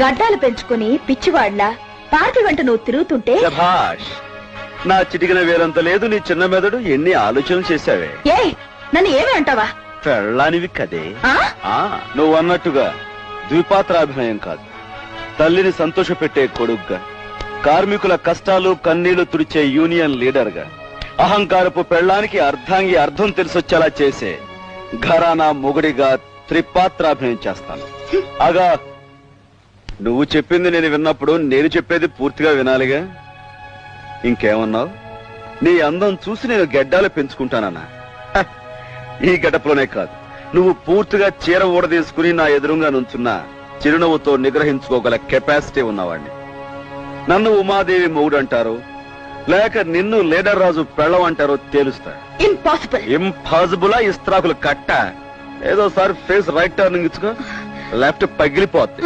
గడ్డాలు పెంచుకుని పిచ్చివాడ్లా పార్టీ వెంట నువ్వు తిరుగుతుంటే శభాష్. నా చిటికిన వేరంత లేదు నీ చిన్న మెదడు. ఎన్ని ఆలోచనలు చేశావే. ఏ నన్ను ఏమి అంటావా? పెళ్ళానివి కదే. ఆ? నువ్వు అన్నట్టుగా ద్విపాత్రాభినయం కాదు, తల్లిని సంతోషపెట్టే కొడుగ్గా, కార్మికుల కష్టాలు కన్నీళ్లు తుడిచే యూనియన్ లీడర్ గా, అహంకారపు పెళ్ళానికి అర్ధాంగి అర్థం తెలిసొచ్చేలా చేసే ఘరానా మొగుడిగా త్రిపాత్రాభినయం చేస్తాను. అగా నువ్వు చెప్పింది నేను విన్నప్పుడు నేను చెప్పేది పూర్తిగా వినాలిగా. ఇంకేమన్నావు? నీ అందం చూసి నేను గెడ్డాలు పెంచుకుంటానన్నా. హ, ఈ గడపలోనే కాదు, నువ్వు పూర్తిగా చీర ఊడదీసుకుని నా ఎదురుగా నుంచున్నా చిరునవ్వుతో నిగ్రహించుకోగల కెపాసిటీ ఉన్నవాడిని. నన్ను ఉమాదేవి మొగుడు అంటారు, లేక నిన్ను లీడర్ రాజు పెళ్ళం అంటారో తేలుస్తా. ఇంపాసిబుల్. ఇంపాసిబులా? ఇస్త్రాకులు కట్ట. ఏదోసారి ఫేస్ రైట్ టర్నింగ్ ఇచ్చుకో, లెఫ్ట్ పగిలిపోద్ది.